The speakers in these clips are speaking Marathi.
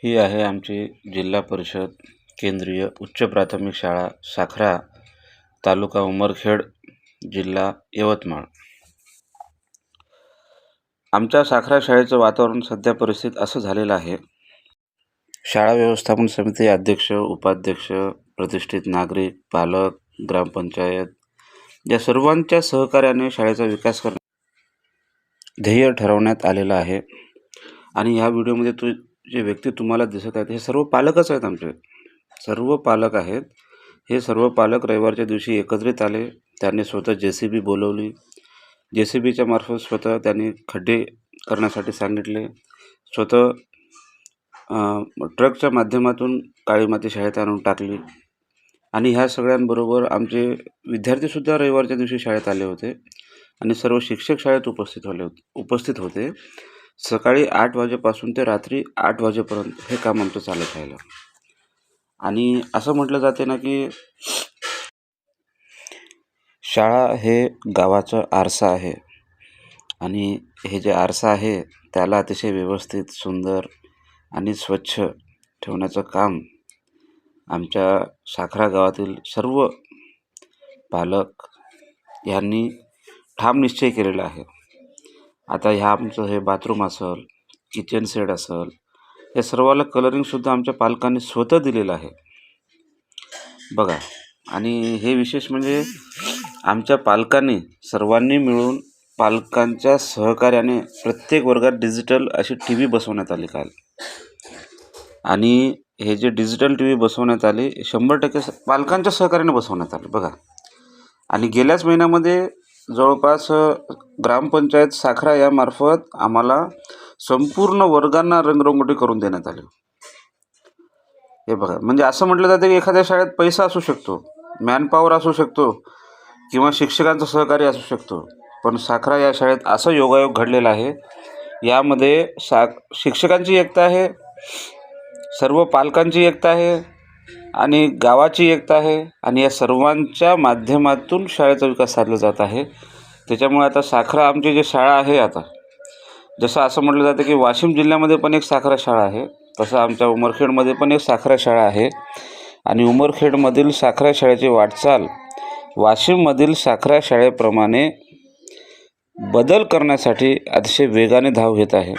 ही आहे आमची जिल्हा परिषद केंद्रीय उच्च प्राथमिक शाळा साखरा, तालुका उमरखेड, जिल्हा यवतमाळ. आमच्या साखरा शाळेचं वातावरण सध्या परिस्थितीत असं झालेलं आहे. शाळा व्यवस्थापन समिती अध्यक्ष, उपाध्यक्ष, प्रतिष्ठित नागरिक, पालक, ग्रामपंचायत या सर्वांच्या सहकार्याने शाळेचा विकास करणे ध्येय ठरवण्यात आलेलं आहे. आणि ह्या व्हिडिओमध्ये जे व्यक्ती तुम्हाला दिसत आहेत हे सर्व पालकच आहेत. आमचे सर्व पालक आहेत. हे सर्व पालक रविवारच्या दिवशी एकत्रित आले. त्यांनी स्वतः JCB बोलवली. JCBच्या मार्फत स्वतः त्यांनी खड्डे करण्यासाठी सांगितले. स्वतः ट्रकच्या माध्यमातून काळी माती शाळेत आणून टाकली. आणि ह्या सगळ्यांबरोबर आमचे विद्यार्थीसुद्धा रविवारच्या दिवशी शाळेत आले होते आणि सर्व शिक्षक शाळेत उपस्थित होते. सकाळी 8 वाजेपासून ते रात्री 8 वाजेपर्यंत हे काम आमचं चालत राहिलं. आणि असं म्हटलं जाते ना की शाळा हे गावाचा आरसा आहे आणि हे जे आरसा आहे त्याला अतिशय व्यवस्थित, सुंदर आणि स्वच्छ ठेवण्याचं काम आमच्या साखरा गावातील सर्व पालक यांनी ठाम निश्चय केलेला आहे. आता आमचं हे बाथरूम असेल, किचन सेट असेल, या सर्वाला कलरिंगसुद्धा आमच्या पालकांनी स्वतः दिलेलं आहे बघा. आणि हे विशेष म्हणजे आमच्या पालकांनी सर्वांनी मिळून पालकांच्या सहकार्याने प्रत्येक वर्गात डिजिटल अशी TV बसवण्यात आली काल. आणि हे जे डिजिटल TV बसवण्यात आले 100% पालकांच्या सहकार्याने बसवण्यात आले बघा. आणि गेल्याच महिन्यामध्ये जवळपास ग्रामपंचायत साखरा यामार्फत आम्हाला संपूर्ण वर्गांना रंगरंगोटी करून देण्यात आली. हे बघा, म्हणजे असं म्हटलं जातं की एखाद्या शाळेत पैसा असू शकतो, मॅनपॉवर असू शकतो किंवा शिक्षकांचं सहकार्य असू शकतो, पण साखरा या शाळेत असं योगायोग घडलेला आहे. यामध्ये शिक्षकांची एकता आहे, सर्व पालकांची एकता आहे आणि गावाची एकता आहे आणि या सर्वांच्या माध्यमातून शाळेचा विकास साधला जात आहे. त्याच्यामुळे आता साखरा आमची जी शाळा आहे, आता जसं असं म्हटलं जातं की वाशिम जिल्ह्यामध्ये पण एक साखरा शाळा आहे, तसं आमच्या उमरखेडमध्ये पण एक साखरा शाळा आहे. आणि उमरखेडमधील साखरा शाळेची वाटचाल वाशिममधील साखरा शाळेप्रमाणे बदल करण्यासाठी अतिशय वेगाने धाव घेत आहे.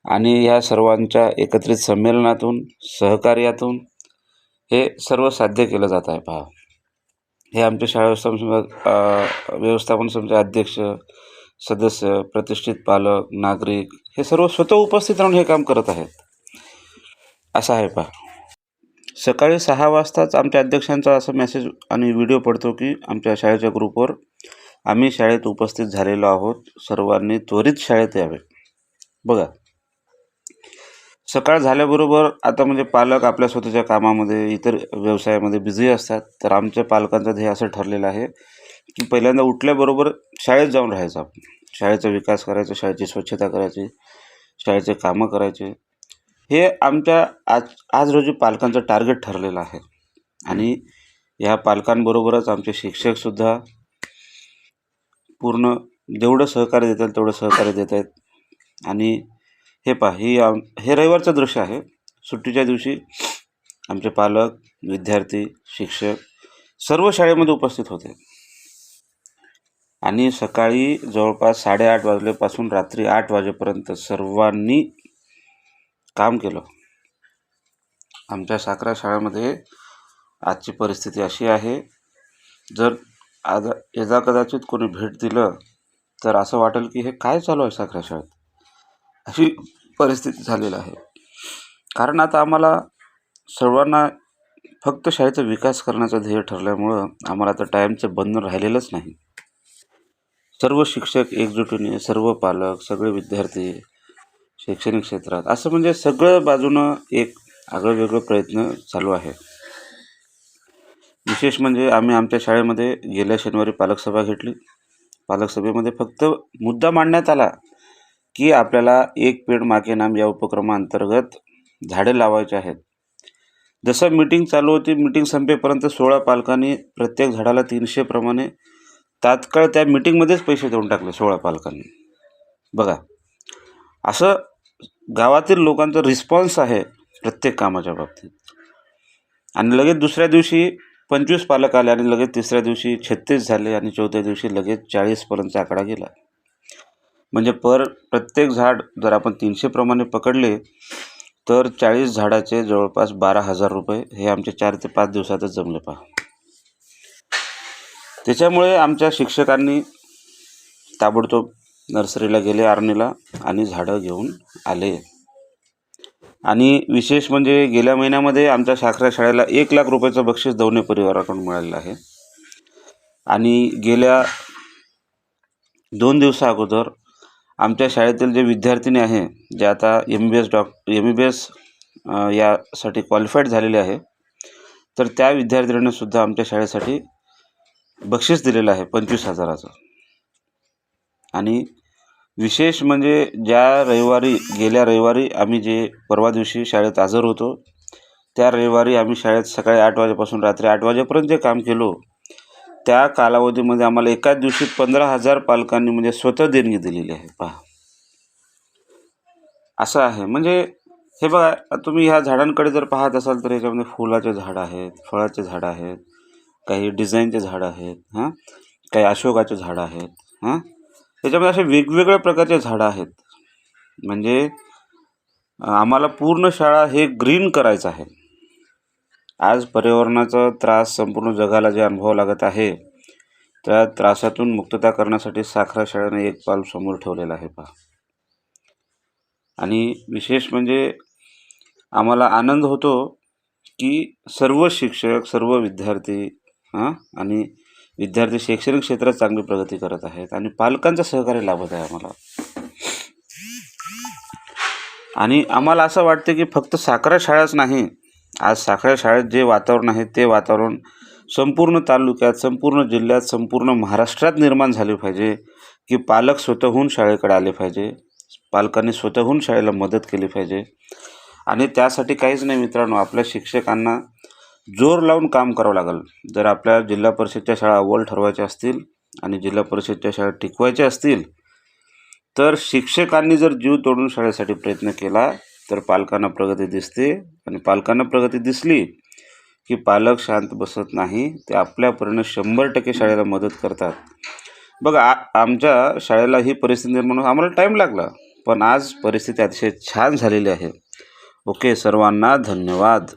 आणि ह्या सर्वांच्या एकत्रित संमेलनातून, सहकार्यातून हे सर्व साध्य केलं जात आहे. पहा, हे आमच्या शाळा व्यवस्थापन समिती अध्यक्ष, सदस्य, प्रतिष्ठित पालक, नागरिक हे सर्व स्वतः उपस्थित राहून हे काम करत आहेत. असं आहे पहा. सकाळी 6 वाजताच आमच्या अध्यक्षांचा असा मेसेज आणि व्हिडिओ पडतो की आमच्या शाळेच्या ग्रुपवर, आम्ही शाळेत उपस्थित झालेलो आहोत, सर्वांनी त्वरित शाळेत यावे. बघा, सकाळ झाल्याबरोबर आता म्हणजे पालक आपल्या स्वतःच्या कामामध्ये, इतर व्यवसायामध्ये बिझी असतात. तर आमच्या पालकांचं ध्येय असं ठरलेलं आहे की पहिल्यांदा उठल्याबरोबर शाळेत जाऊन राहायचं, आपण शाळेचा विकास करायचा, शाळेची स्वच्छता करायची, शाळेचे कामं करायचे. हे आमच्या आज रोजी पालकांचं टार्गेट ठरलेलं आहे. आणि ह्या पालकांबरोबरच आमचे शिक्षकसुद्धा पूर्ण जेवढं सहकार्य देतात तेवढं सहकार्य देत आहेत. आणि हे पहा, हे रविवारचं दृश्य आहे. सुट्टीच्या दिवशी आमचे पालक, विद्यार्थी, शिक्षक सर्व शाळेमध्ये उपस्थित होते. आणि सकाळी जवळपास 8:30 वाजल्यापासून रात्री 8 वाजेपर्यंत सर्वांनी काम केलं. आमच्या साखरा शाळेमध्ये आजची परिस्थिती अशी आहे, जर याचा कदाचित कोणी भेट दिलं तर असं वाटेल की हे काय चालू आहे साखरा शाळेत, अशी परिस्थिती झालेली आहे. कारण आता आम्हाला सर्वांना फक्त शाळेचा विकास करण्याचं ध्येय ठरल्यामुळं आम्हाला आता टाईमचं बंधन राहिलेलंच नाही. सर्व शिक्षक एकजुटीने, सर्व पालक, सगळे विद्यार्थी शैक्षणिक क्षेत्रात असं म्हणजे सगळं बाजूनं एक आगळं वेगळं प्रयत्न चालू आहे. विशेष म्हणजे आम्ही आमच्या शाळेमध्ये गेल्या शनिवारी पालक सभा घेतली. पालक सभेमध्ये फक्त मुद्दा मांडण्यात आला की आपल्याला एक पेड माँ के नाम या उपक्रमाअंतर्गत झाडे लावायचे आहेत. जसं मीटिंग चालू होती, मीटिंग संपेपर्यंत 16 पालकांनी प्रत्येक झाडाला 300 प्रमाणे तात्काळ त्या मीटिंगमध्येच पैसे देऊन टाकले 16 पालकांनी. बघा, असं गावातील लोकांचा रिस्पॉन्स आहे प्रत्येक कामाच्या बाबतीत. आणि लगेच दुसऱ्या दिवशी 25 पालक आले आणि लगेच तिसऱ्या दिवशी 36 झाले आणि चौथ्या दिवशी लगेच 40पर्यंतचा आकडा गेला. म्हणजे प्रत्येक झाड जर आपण 300 प्रमाणे पकडले तर 40 झाडाचे जवळपास 12,000 रुपये हे आमच्या 4 ते 5 दिवसातच जमले पहा. त्याच्यामुळे आमच्या शिक्षकांनी ताबडतोब नर्सरीला गेले आर्णीला आणि झाडं घेऊन आले. आणि विशेष म्हणजे गेल्या महिन्यामध्ये आमच्या साखरा शाळेला 1 लाख रुपयाचं बक्षीस दवणे परिवाराकडून मिळालेलं आहे. आणि गेल्या 2 दिवसा अगोदर आमच्या शाळेतील जे विद्यार्थिनी आहे जे आता MBBS यासाठी क्वालिफाईड झालेले आहे, तर त्या विद्यार्थिनींना सुद्धा आमच्या शाळेसाठी बक्षीस दिलेलं आहे 25,000चं. आणि विशेष म्हणजे गेल्या रविवारी आम्ही जे परवा दिवशी शाळेत हजर होतो, त्या रविवारी आम्ही शाळेत सकाळी 8 वाजेपासून रात्री 8 वाजेपर्यंत जे काम केलो, त्या कालावधीमध्ये आम्हाला एकाच दिवशी 15,000 पालकांनी म्हणजे स्वतः देणगी दिलेली आहे पहा. असं आहे. म्हणजे हे बघा, तुम्ही ह्या झाडांकडे जर पाहत असाल तर याच्यामध्ये फुलाचे झाडं आहेत, फळाचे झाडं आहेत, काही डिझाईनचे झाडं आहेत, काही अशोकाचे झाडं आहेत, त्याच्यामध्ये असे वेगवेगळ्या प्रकारचे झाडं आहेत. म्हणजे आम्हाला पूर्ण शाळा हे ग्रीन करायचं आहे. आज पर्यावरणाचा त्रास संपूर्ण जगाला जे अनुभवावं लागत आहे, त्या त्रासातून मुक्तता करण्यासाठी साखरा शाळेने एक पाऊल समोर ठेवलेलं आहे पहा. आणि विशेष म्हणजे आम्हाला आनंद होतो की सर्व शिक्षक, सर्व विद्यार्थी आणि विद्यार्थी शैक्षणिक क्षेत्रात चांगली प्रगती करत आहेत आणि पालकांचं सहकार्य लाभत आहे आम्हाला. आणि आम्हाला असं वाटतं की फक्त साखरा शाळाच नाही, आज साखरा शाळेत जे वातावरण आहे ते वातावरण संपूर्ण तालुक्यात, संपूर्ण जिल्ह्यात, संपूर्ण महाराष्ट्रात निर्माण झाले पाहिजे की पालक स्वतःहून शाळेकडे आले पाहिजे, पालकांनी स्वतःहून शाळेला मदत केली पाहिजे. आणि त्यासाठी काहीच नाही मित्रांनो, आपल्या शिक्षकांना जोर लावून काम करावं लागेल. जर आपल्या जिल्हा परिषदच्या शाळा अव्वल ठरवायच्या असतील आणि जिल्हा परिषदच्या शाळा टिकवायच्या असतील, तर शिक्षकांनी जर जीव तोडून शाळेसाठी प्रयत्न केला तर पालकांना प्रगती दिसते. आणि पालकांना प्रगती दिसली की पालक शांत बसत नाही, ते आपल्या परीने 100% शाळेला मदत करतात. बघा, आमच्या शाळेला ही परिस्थिती निर्माण होऊन आम्हाला टाईम लागला, पण आज परिस्थिती अतिशय छान झालेली आहे. ओके, सर्वांना धन्यवाद.